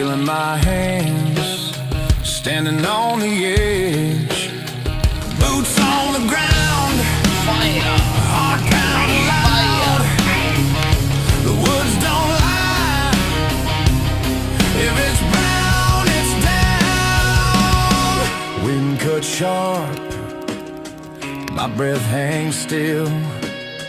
feeling my hands standing on the edge. Boots on the ground, Fire! heart pounding loud. The woods don't lie. If it's brown, it's down. Wind cut sharp, my breath hangs still.